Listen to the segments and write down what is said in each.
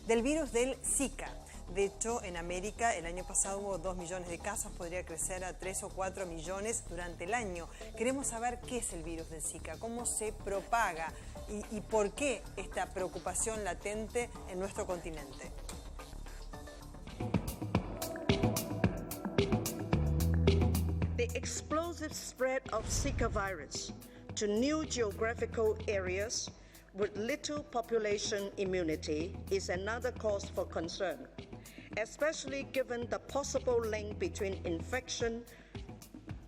del virus del Zika. De hecho, en América el año pasado hubo 2 millones de casos, podría crecer a 3 o 4 millones durante el año. Queremos saber qué es el virus del Zika, cómo se propaga y por qué esta preocupación latente en nuestro continente. The explosive spread of Zika virus to new geographical areas with little population immunity is another cause for concern, especially given the possible link between infection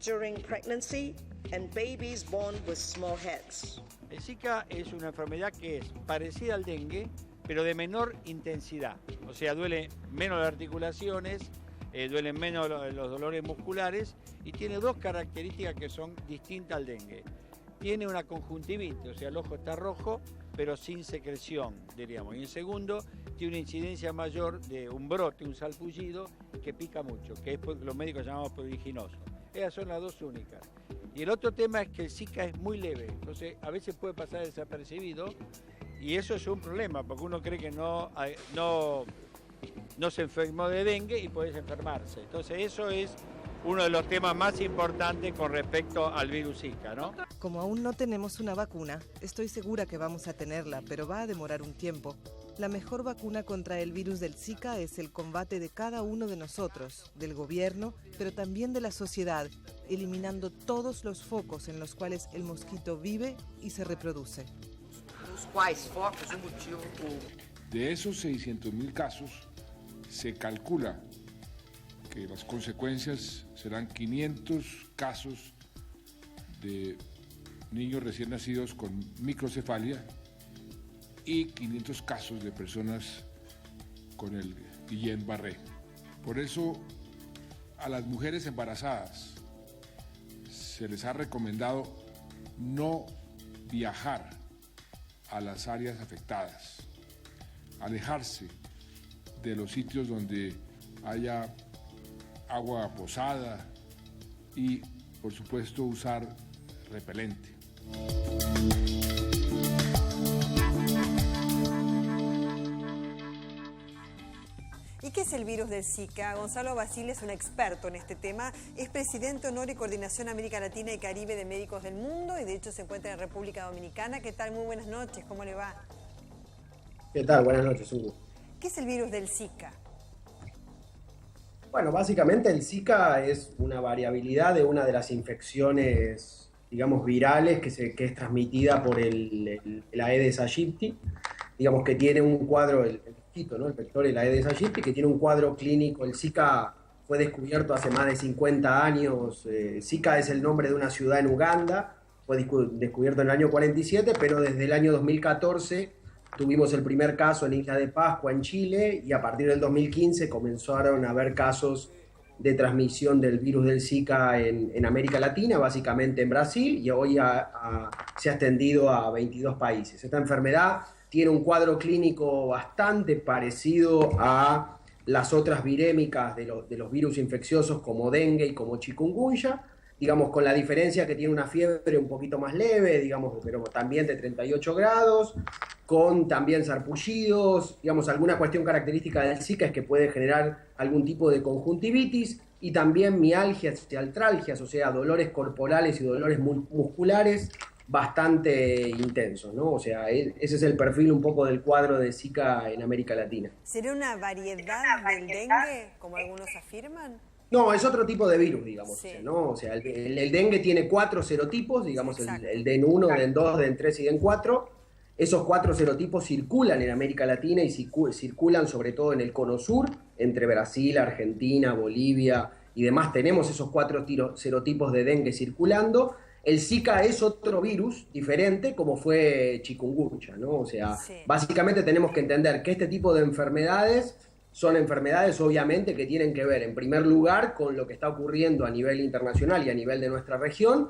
during pregnancy and babies born with small heads. El Zika es una enfermedad que es parecida al dengue, pero de menor intensidad. O sea, duele menos las articulaciones, duelen menos los dolores musculares y tiene dos características que son distintas al dengue. Tiene una conjuntivitis, o sea, el ojo está rojo, pero sin secreción, diríamos. Y en segundo, tiene una incidencia mayor de un brote, un salpullido, que pica mucho, que es los médicos llamamos pruriginoso. Esas son las dos únicas. Y el otro tema es que el Zika es muy leve, entonces a veces puede pasar desapercibido, y eso es un problema, porque uno cree que no se enfermó de dengue y puede enfermarse. Entonces eso es uno de los temas más importantes con respecto al virus Zika, ¿no? Como aún no tenemos una vacuna, estoy segura que vamos a tenerla, pero va a demorar un tiempo. La mejor vacuna contra el virus del Zika es el combate de cada uno de nosotros, del gobierno, pero también de la sociedad, eliminando todos los focos en los cuales el mosquito vive y se reproduce. De esos 600.000 casos, se calcula que las consecuencias serán 500 casos de niños recién nacidos con microcefalia y 500 casos de personas con el Guillain-Barré. Por eso, a las mujeres embarazadas se les ha recomendado no viajar a las áreas afectadas, alejarse de los sitios donde haya agua posada y, por supuesto, usar repelente. ¿Y qué es el virus del Zika? Gonzalo Basile es un experto en este tema, es presidente honor y coordinación América Latina y Caribe de Médicos del Mundo y de hecho se encuentra en República Dominicana. ¿Qué tal? Muy buenas noches, ¿cómo le va? ¿Qué tal? Buenas noches, Hugo. ¿Qué es el virus del Zika? Bueno, básicamente el Zika es una variabilidad de una de las infecciones, digamos, virales que es transmitida por el Aedes aegypti, digamos que tiene un cuadro, el mosquito, ¿no? El vector, el Aedes aegypti, que tiene un cuadro clínico. El Zika fue descubierto hace más de 50 años. Zika es el nombre de una ciudad en Uganda, fue descubierto en el año 47, pero desde el año 2014 tuvimos el primer caso en Isla de Pascua, en Chile, y a partir del 2015 comenzaron a haber casos de transmisión del virus del Zika en América Latina, básicamente en Brasil, y hoy se ha extendido a 22 países. Esta enfermedad tiene un cuadro clínico bastante parecido a las otras virémicas de los virus infecciosos como dengue y como chikungunya, digamos, con la diferencia que tiene una fiebre un poquito más leve, digamos, pero también de 38 grados, con también sarpullidos, digamos, alguna cuestión característica del Zika es que puede generar algún tipo de conjuntivitis y también mialgias y artralgias, o sea, dolores corporales y dolores musculares bastante intensos, ¿no? O sea, ese es el perfil un poco del cuadro de Zika en América Latina. ¿Sería una variedad del dengue, como algunos afirman? No, es otro tipo de virus, digamos, Sí. ¿no? O sea, el dengue tiene 4 serotipos, digamos, el DEN1, DEN2, DEN3 y DEN4. Esos 4 serotipos circulan en América Latina y circulan sobre todo en el cono sur, entre Brasil, Argentina, Bolivia y demás. Tenemos esos 4 serotipos de dengue circulando. El Zika es otro virus diferente, como fue chikungunya, ¿no? O sea, Sí. básicamente tenemos que entender que este tipo de enfermedades son enfermedades obviamente que tienen que ver en primer lugar con lo que está ocurriendo a nivel internacional y a nivel de nuestra región,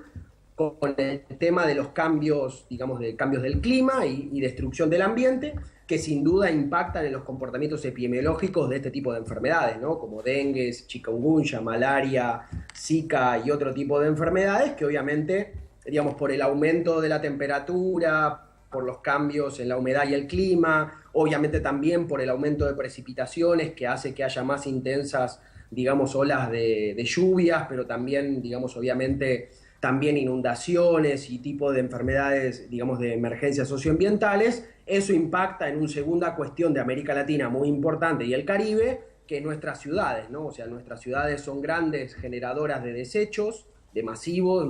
con el tema de los cambios, digamos, de cambios del clima y destrucción del ambiente, que sin duda impactan en los comportamientos epidemiológicos de este tipo de enfermedades, ¿no? Como dengue, chikungunya, malaria, Zika y otro tipo de enfermedades que obviamente, digamos, por el aumento de la temperatura, por los cambios en la humedad y el clima, obviamente también por el aumento de precipitaciones que hace que haya más intensas, digamos, olas de lluvias, pero también, digamos, obviamente también inundaciones y tipo de enfermedades, digamos, de emergencias socioambientales. Eso impacta en una segunda cuestión de América Latina muy importante y el Caribe, que nuestras ciudades, ¿no? O sea, nuestras ciudades son grandes generadoras de desechos, de masivos,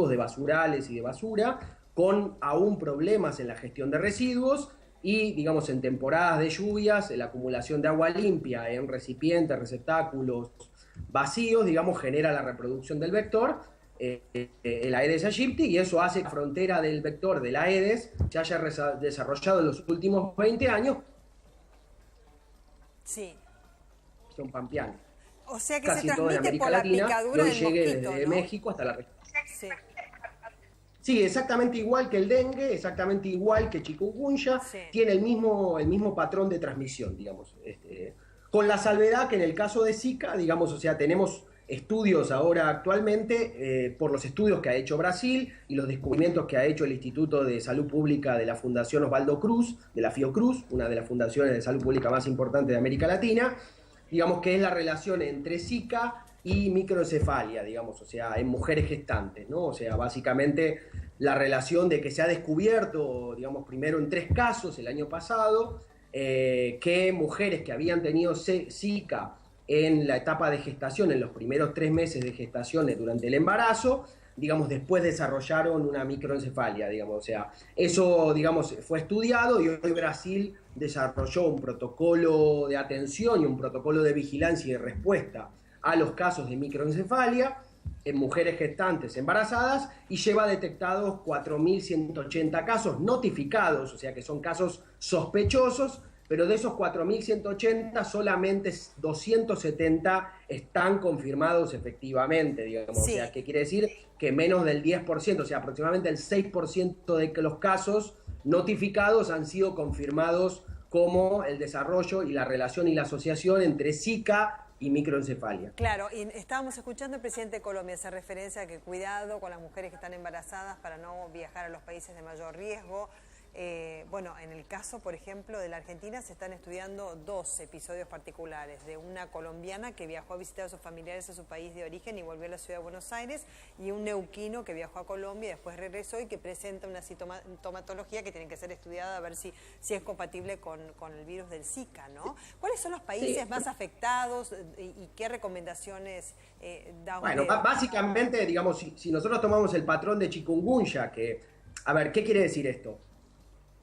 de basurales y de basura, con aún problemas en la gestión de residuos y, digamos, en temporadas de lluvias, la acumulación de agua limpia en recipientes, receptáculos vacíos, digamos, genera la reproducción del vector, el Aedes aegypti, y eso hace que la frontera del vector del Aedes se haya desarrollado en los últimos 20 años. Sí. Son pampeanos. O sea que casi se todo en transmite América por la Latina, picadura y hoy del llegue mosquito, desde ¿no? México hasta la región. Sí. Sí, exactamente igual que el dengue, exactamente igual que chikungunya, Sí. tiene el mismo patrón de transmisión, digamos. Con la salvedad que en el caso de Zika, digamos, o sea, tenemos estudios ahora actualmente, por los estudios que ha hecho Brasil y los descubrimientos que ha hecho el Instituto de Salud Pública de la Fundación Osvaldo Cruz, de la Fiocruz, una de las fundaciones de salud pública más importantes de América Latina, digamos que es la relación entre Zika y microencefalia, digamos, o sea, en mujeres gestantes, ¿no? O sea, básicamente la relación de que se ha descubierto, digamos, primero en 3 casos el año pasado, que mujeres que habían tenido Zika en la etapa de gestación, en los primeros 3 meses de gestación durante el embarazo, digamos, después desarrollaron una microencefalia, digamos, o sea, eso, digamos, fue estudiado y hoy Brasil desarrolló un protocolo de atención y un protocolo de vigilancia y de respuesta a los casos de microencefalia en mujeres gestantes embarazadas y lleva detectados 4.180 casos notificados, o sea que son casos sospechosos, pero de esos 4.180 solamente 270 están confirmados efectivamente, digamos, Sí. o sea, que quiere decir que menos del 10%, o sea, aproximadamente el 6% de los casos notificados han sido confirmados como el desarrollo y la relación y la asociación entre Zika y microencefalia. Claro, y estábamos escuchando al presidente de Colombia esa referencia a que cuidado con las mujeres que están embarazadas para no viajar a los países de mayor riesgo. Bueno, en el caso, por ejemplo, de la Argentina se están estudiando 2 episodios particulares, de una colombiana que viajó a visitar a sus familiares a su país de origen y volvió a la ciudad de Buenos Aires, y un neuquino que viajó a Colombia y después regresó y que presenta una sintomatología que tiene que ser estudiada a ver si es compatible con el virus del Zika, ¿no? ¿Cuáles son los países más afectados y qué recomendaciones da usted? Bueno, básicamente, digamos, si nosotros tomamos el patrón de chikungunya, que, a ver, ¿qué quiere decir esto?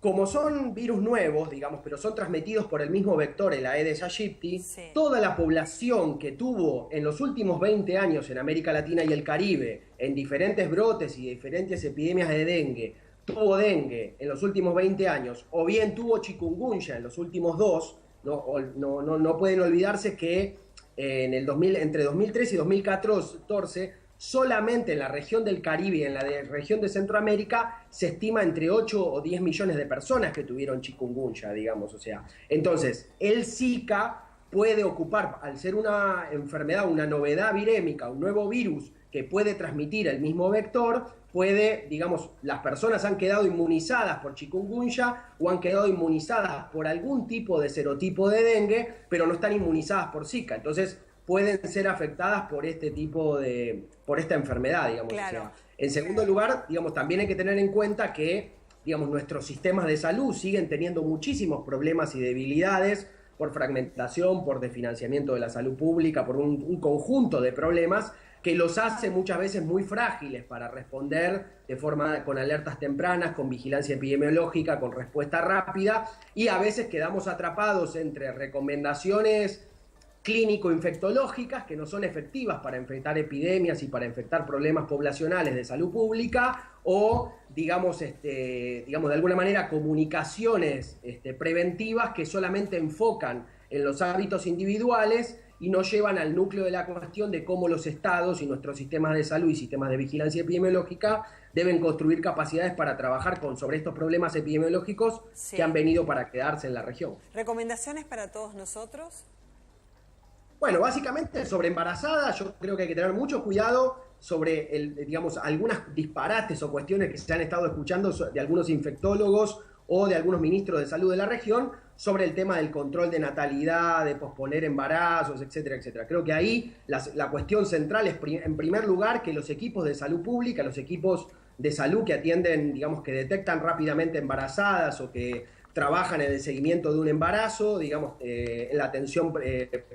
Como son virus nuevos, digamos, pero son transmitidos por el mismo vector, el Aedes aegypti, Sí. toda la población que tuvo en los últimos 20 años en América Latina y el Caribe, en diferentes brotes y diferentes epidemias de dengue, tuvo dengue en los últimos 20 años, o bien tuvo chikungunya en los últimos 2, no pueden olvidarse que entre 2003 y 2014, solamente en la región del Caribe y en la región de Centroamérica se estima entre 8 o 10 millones de personas que tuvieron chikungunya, digamos, o sea. Entonces, el Zika puede ocupar, al ser una enfermedad, una novedad virémica, un nuevo virus que puede transmitir el mismo vector, puede, digamos, las personas han quedado inmunizadas por chikungunya o han quedado inmunizadas por algún tipo de serotipo de dengue, pero no están inmunizadas por Zika. Entonces, pueden ser afectadas por por esta enfermedad, digamos. Claro. O sea, en segundo lugar, digamos, también hay que tener en cuenta que, digamos, nuestros sistemas de salud siguen teniendo muchísimos problemas y debilidades por fragmentación, por desfinanciamiento de la salud pública, por un conjunto de problemas que los hace muchas veces muy frágiles para responder con alertas tempranas, con vigilancia epidemiológica, con respuesta rápida, y a veces quedamos atrapados entre recomendaciones clínico-infectológicas que no son efectivas para enfrentar epidemias y para enfrentar problemas poblacionales de salud pública, o digamos de alguna manera comunicaciones preventivas que solamente enfocan en los hábitos individuales y no llevan al núcleo de la cuestión de cómo los estados y nuestros sistemas de salud y sistemas de vigilancia epidemiológica deben construir capacidades para trabajar sobre estos problemas epidemiológicos que han venido para quedarse en la región. ¿Recomendaciones para todos nosotros? Bueno, básicamente sobre embarazadas yo creo que hay que tener mucho cuidado sobre algunas disparates o cuestiones que se han estado escuchando de algunos infectólogos o de algunos ministros de salud de la región sobre el tema del control de natalidad, de posponer embarazos, etcétera, etcétera. Creo que ahí la cuestión central es, en primer lugar, que los equipos de salud pública, los equipos de salud que atienden, digamos, que detectan rápidamente embarazadas o que trabajan en el seguimiento de un embarazo, digamos, en la atención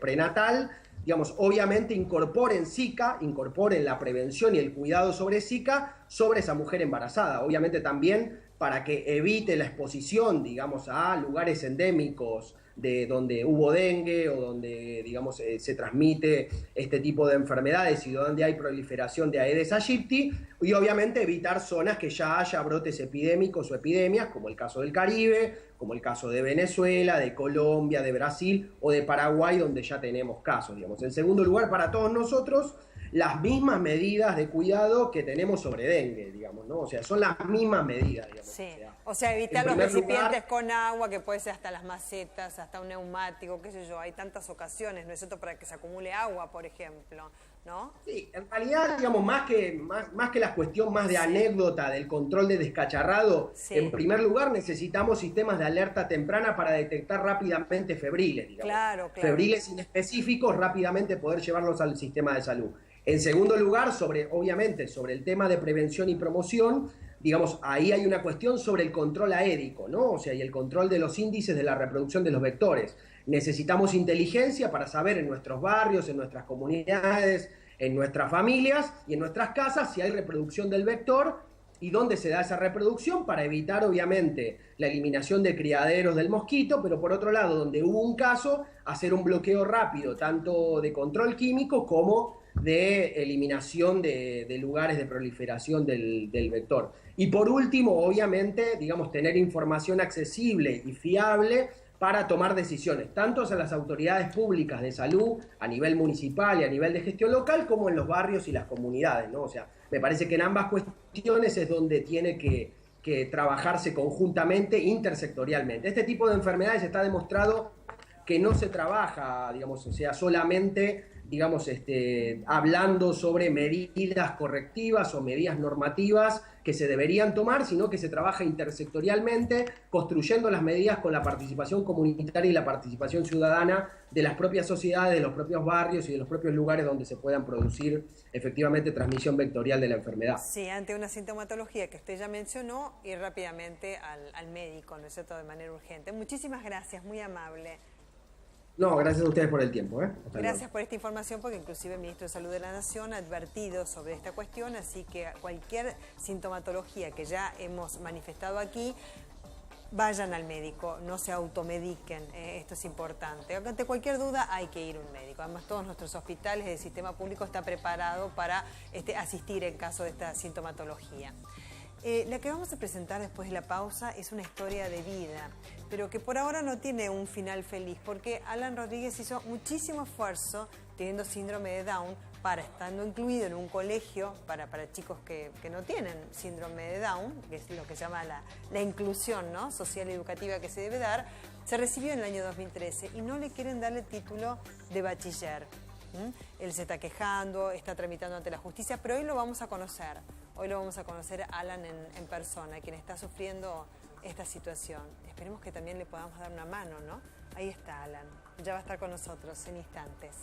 prenatal, digamos, obviamente incorporen Zika, incorporen la prevención y el cuidado sobre Zika sobre esa mujer embarazada. Obviamente también para que evite la exposición, digamos, a lugares endémicos de donde hubo dengue o donde, digamos, se transmite este tipo de enfermedades y donde hay proliferación de Aedes aegypti, y obviamente evitar zonas que ya haya brotes epidémicos o epidemias, como el caso del Caribe, como el caso de Venezuela, de Colombia, de Brasil o de Paraguay, donde ya tenemos casos, digamos. En segundo lugar, para todos nosotros, las mismas medidas de cuidado que tenemos sobre dengue, digamos, ¿no? O sea, son las mismas medidas, digamos. Sí. O sea, evitar los recipientes con agua, que puede ser hasta las macetas, hasta un neumático, qué sé yo. Hay tantas ocasiones, ¿no es cierto?, para que se acumule agua, por ejemplo, ¿no? Sí, en realidad, digamos, más que la cuestión más de anécdota del control de descacharrado, en primer lugar necesitamos sistemas de alerta temprana para detectar rápidamente febriles, digamos. Claro. Febriles inespecíficos, rápidamente poder llevarlos al sistema de salud. En segundo lugar, obviamente, sobre el tema de prevención y promoción, digamos, ahí hay una cuestión sobre el control aédico, ¿no? O sea, y el control de los índices de la reproducción de los vectores. Necesitamos inteligencia para saber en nuestros barrios, en nuestras comunidades, en nuestras familias y en nuestras casas si hay reproducción del vector y dónde se da esa reproducción para evitar, obviamente, la eliminación de criaderos del mosquito, pero por otro lado, donde hubo un caso, hacer un bloqueo rápido, tanto de control químico como de eliminación de lugares de proliferación del vector. Y por último, obviamente, digamos, tener información accesible y fiable para tomar decisiones, tanto a las autoridades públicas de salud, a nivel municipal y a nivel de gestión local, como en los barrios y las comunidades, ¿no? O sea, me parece que en ambas cuestiones es donde tiene que trabajarse conjuntamente, intersectorialmente. Este tipo de enfermedades está demostrado que no se trabaja, digamos, o sea, solamente, digamos, hablando sobre medidas correctivas o medidas normativas que se deberían tomar, sino que se trabaja intersectorialmente, construyendo las medidas con la participación comunitaria y la participación ciudadana de las propias sociedades, de los propios barrios y de los propios lugares donde se puedan producir efectivamente transmisión vectorial de la enfermedad. Sí, ante una sintomatología que usted ya mencionó, ir rápidamente al médico, ¿no es cierto?, de manera urgente. Muchísimas gracias, muy amable. No, gracias a ustedes por el tiempo. Gracias por esta información, porque inclusive el Ministro de Salud de la Nación ha advertido sobre esta cuestión, así que cualquier sintomatología que ya hemos manifestado aquí, vayan al médico, no se automediquen, esto es importante. Ante cualquier duda hay que ir a un médico. Además, todos nuestros hospitales del sistema público está preparado para asistir en caso de esta sintomatología. La que vamos a presentar después de la pausa es una historia de vida, pero que por ahora no tiene un final feliz, porque Alan Rodríguez hizo muchísimo esfuerzo teniendo síndrome de Down estando incluido en un colegio para chicos que no tienen síndrome de Down, que es lo que se llama la inclusión, ¿no?, social y educativa que se debe dar. Se recibió en el año 2013 y no le quieren dar el título de bachiller. Él se está quejando, está tramitando ante la justicia, pero hoy lo vamos a conocer. Hoy lo vamos a conocer a Alan en persona, quien está sufriendo esta situación. Esperemos que también le podamos dar una mano, ¿no? Ahí está Alan, ya va a estar con nosotros en instantes.